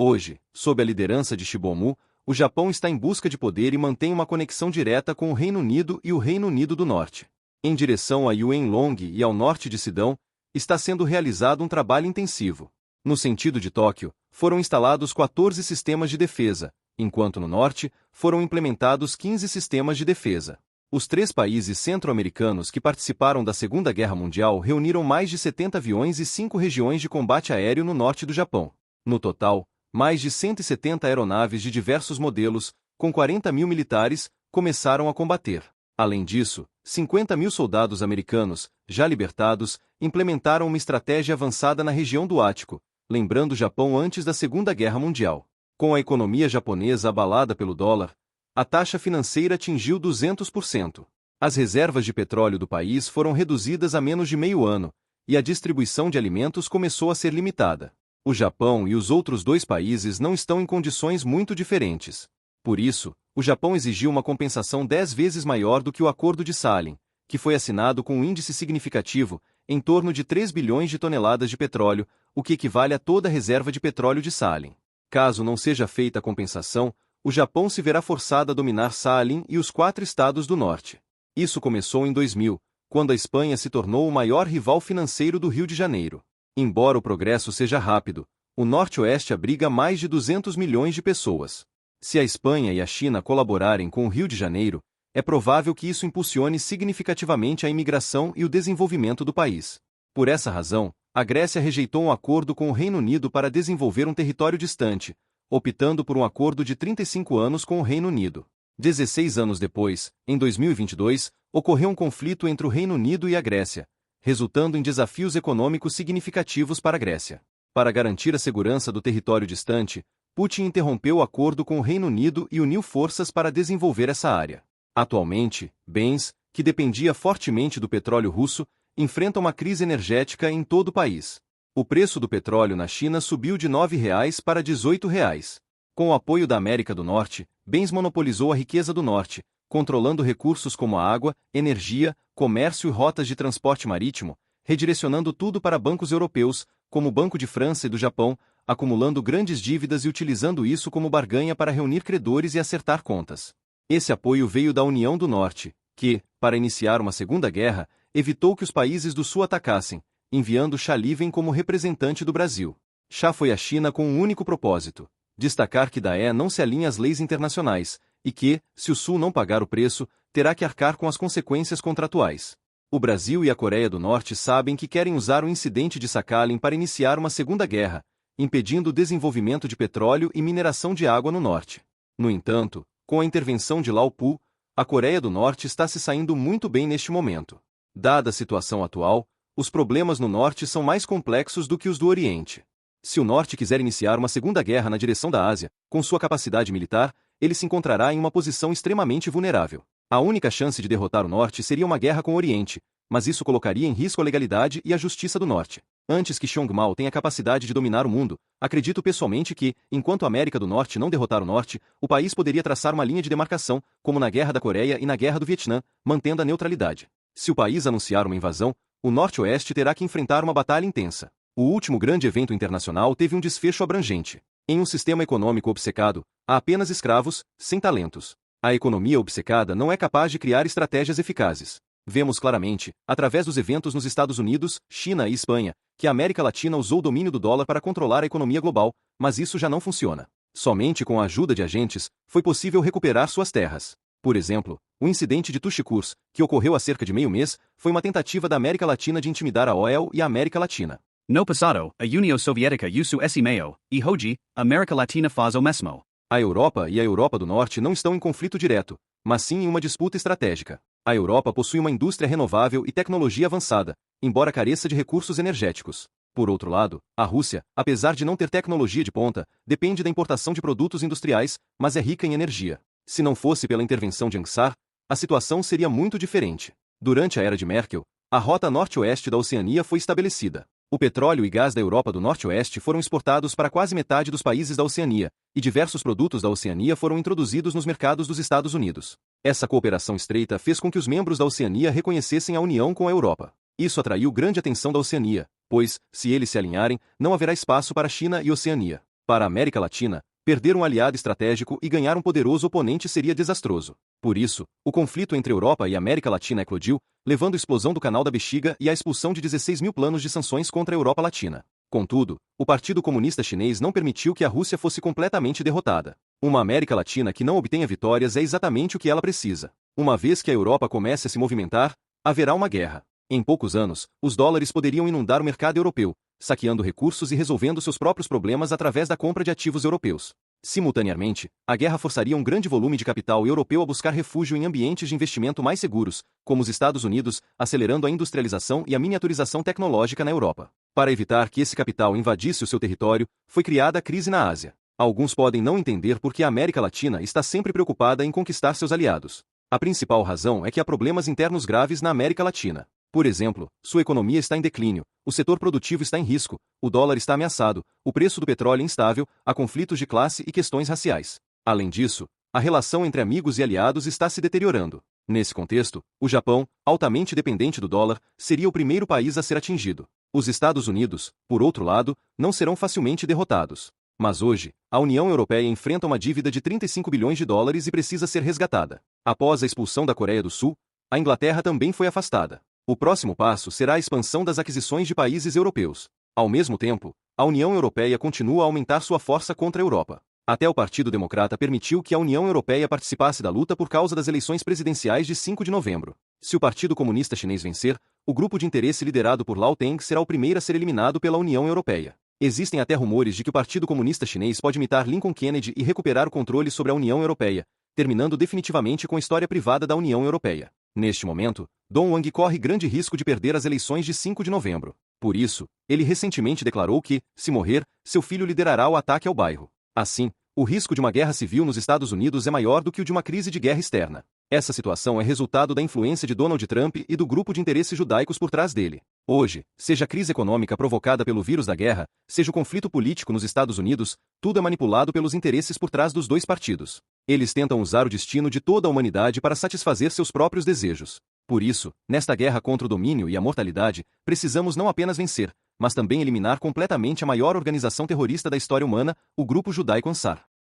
Hoje, sob a liderança de Shibomu, o Japão está em busca de poder e mantém uma conexão direta com o Reino Unido e o Reino Unido do Norte. Em direção a Yuenlong e ao norte de Sidão, está sendo realizado um trabalho intensivo. No sentido de Tóquio, foram instalados 14 sistemas de defesa, enquanto no norte, foram implementados 15 sistemas de defesa. Os 3 países centro-americanos que participaram da Segunda Guerra Mundial reuniram mais de 70 aviões e 5 regiões de combate aéreo no norte do Japão. No total, mais de 170 aeronaves de diversos modelos, com 40 mil militares, começaram a combater. Além disso, 50 mil soldados americanos, já libertados, implementaram uma estratégia avançada na região do Ático, lembrando o Japão antes da Segunda Guerra Mundial. Com a economia japonesa abalada pelo dólar, a taxa financeira atingiu 200%. As reservas de petróleo do país foram reduzidas a menos de meio ano, e a distribuição de alimentos começou a ser limitada. O Japão e os outros 2 países não estão em condições muito diferentes. Por isso, o Japão exigiu uma compensação 10 vezes maior do que o Acordo de Salem, que foi assinado com um índice significativo, em torno de 3 bilhões de toneladas de petróleo, o que equivale a toda a reserva de petróleo de Salem. Caso não seja feita a compensação, o Japão se verá forçado a dominar Salem e os 4 estados do norte. Isso começou em 2000, quando a Espanha se tornou o maior rival financeiro do Rio de Janeiro. Embora o progresso seja rápido, o Norte-Oeste abriga mais de 200 milhões de pessoas. Se a Espanha e a China colaborarem com o Rio de Janeiro, é provável que isso impulsione significativamente a imigração e o desenvolvimento do país. Por essa razão, a Grécia rejeitou um acordo com o Reino Unido para desenvolver um território distante, optando por um acordo de 35 anos com o Reino Unido. 16 anos depois, em 2022, ocorreu um conflito entre o Reino Unido e a Grécia, resultando em desafios econômicos significativos para a Grécia. Para garantir a segurança do território distante, Putin interrompeu o acordo com o Reino Unido e uniu forças para desenvolver essa área. Atualmente, bens, que dependia fortemente do petróleo russo, enfrentam uma crise energética em todo o país. O preço do petróleo na China subiu de R$ 9,00 para R$ 18,00. Com o apoio da América do Norte, bens monopolizou a riqueza do Norte, controlando recursos como a água, energia, comércio e rotas de transporte marítimo, redirecionando tudo para bancos europeus, como o Banco de França e do Japão, acumulando grandes dívidas e utilizando isso como barganha para reunir credores e acertar contas. Esse apoio veio da União do Norte, que, para iniciar uma segunda guerra, evitou que os países do Sul atacassem, enviando Schlieffen como representante do Brasil. Chá foi à China com um único propósito: destacar que Daé não se alinha às leis internacionais, e que, se o Sul não pagar o preço, terá que arcar com as consequências contratuais. O Brasil e a Coreia do Norte sabem que querem usar o incidente de Sakhalin para iniciar uma segunda guerra, impedindo o desenvolvimento de petróleo e mineração de água no norte. No entanto, com a intervenção de Lao Pu, a Coreia do Norte está se saindo muito bem neste momento. Dada a situação atual, os problemas no norte são mais complexos do que os do Oriente. Se o norte quiser iniciar uma segunda guerra na direção da Ásia, com sua capacidade militar, ele se encontrará em uma posição extremamente vulnerável. A única chance de derrotar o norte seria uma guerra com o Oriente, mas isso colocaria em risco a legalidade e a justiça do norte. Antes que Xiong Mao tenha capacidade de dominar o mundo, acredito pessoalmente que, enquanto a América do Norte não derrotar o norte, o país poderia traçar uma linha de demarcação, como na Guerra da Coreia e na Guerra do Vietnã, mantendo a neutralidade. Se o país anunciar uma invasão, o Norte-Oeste terá que enfrentar uma batalha intensa. O último grande evento internacional teve um desfecho abrangente. Em um sistema econômico obcecado, há apenas escravos, sem talentos. A economia obcecada não é capaz de criar estratégias eficazes. Vemos claramente, através dos eventos nos Estados Unidos, China e Espanha, que a América Latina usou o domínio do dólar para controlar a economia global, mas isso já não funciona. Somente com a ajuda de agentes, foi possível recuperar suas terras. Por exemplo, o incidente de Tuxicurs, que ocorreu há cerca de meio mês, foi uma tentativa da América Latina de intimidar a OEL e a América Latina. No passado, a União Soviética usou esse meio, e hoje, a América Latina faz o mesmo. A Europa e a Europa do Norte não estão em conflito direto, mas sim em uma disputa estratégica. A Europa possui uma indústria renovável e tecnologia avançada, embora careça de recursos energéticos. Por outro lado, a Rússia, apesar de não ter tecnologia de ponta, depende da importação de produtos industriais, mas é rica em energia. Se não fosse pela intervenção de Ansar, a situação seria muito diferente. Durante a era de Merkel, a rota norte-oeste da Oceania foi estabelecida. O petróleo e gás da Europa do Norte-Oeste foram exportados para quase metade dos países da Oceania, e diversos produtos da Oceania foram introduzidos nos mercados dos Estados Unidos. Essa cooperação estreita fez com que os membros da Oceania reconhecessem a união com a Europa. Isso atraiu grande atenção da Oceania, pois, se eles se alinharem, não haverá espaço para a China e Oceania. Para a América Latina, perder um aliado estratégico e ganhar um poderoso oponente seria desastroso. Por isso, o conflito entre Europa e América Latina eclodiu, levando à explosão do Canal da Bexiga e à expulsão de 16 mil planos de sanções contra a Europa Latina. Contudo, o Partido Comunista Chinês não permitiu que a Rússia fosse completamente derrotada. Uma América Latina que não obtenha vitórias é exatamente o que ela precisa. Uma vez que a Europa comece a se movimentar, haverá uma guerra. Em poucos anos, os dólares poderiam inundar o mercado europeu, saqueando recursos e resolvendo seus próprios problemas através da compra de ativos europeus. Simultaneamente, a guerra forçaria um grande volume de capital europeu a buscar refúgio em ambientes de investimento mais seguros, como os Estados Unidos, acelerando a industrialização e a miniaturização tecnológica na Europa. Para evitar que esse capital invadisse o seu território, foi criada a crise na Ásia. Alguns podem não entender por que a América Latina está sempre preocupada em conquistar seus aliados. A principal razão é que há problemas internos graves na América Latina. Por exemplo, sua economia está em declínio, o setor produtivo está em risco, o dólar está ameaçado, o preço do petróleo é instável, há conflitos de classe e questões raciais. Além disso, a relação entre amigos e aliados está se deteriorando. Nesse contexto, o Japão, altamente dependente do dólar, seria o primeiro país a ser atingido. Os Estados Unidos, por outro lado, não serão facilmente derrotados. Mas hoje, a União Europeia enfrenta uma dívida de 35 bilhões de dólares e precisa ser resgatada. Após a expulsão da Coreia do Sul, a Inglaterra também foi afastada. O próximo passo será a expansão das aquisições de países europeus. Ao mesmo tempo, a União Europeia continua a aumentar sua força contra a Europa. Até o Partido Democrata permitiu que a União Europeia participasse da luta por causa das eleições presidenciais de 5 de novembro. Se o Partido Comunista Chinês vencer, o grupo de interesse liderado por Lau Teng será o primeiro a ser eliminado pela União Europeia. Existem até rumores de que o Partido Comunista Chinês pode imitar Lincoln Kennedy e recuperar o controle sobre a União Europeia, terminando definitivamente com a história privada da União Europeia. Neste momento, Dong Wang corre grande risco de perder as eleições de 5 de novembro. Por isso, ele recentemente declarou que, se morrer, seu filho liderará o ataque ao bairro. Assim, o risco de uma guerra civil nos Estados Unidos é maior do que o de uma crise de guerra externa. Essa situação é resultado da influência de Donald Trump e do grupo de interesses judaicos por trás dele. Hoje, seja a crise econômica provocada pelo vírus da guerra, seja o conflito político nos Estados Unidos, tudo é manipulado pelos interesses por trás dos dois partidos. Eles tentam usar o destino de toda a humanidade para satisfazer seus próprios desejos. Por isso, nesta guerra contra o domínio e a mortalidade, precisamos não apenas vencer, mas também eliminar completamente a maior organização terrorista da história humana, o grupo judaico Ansar.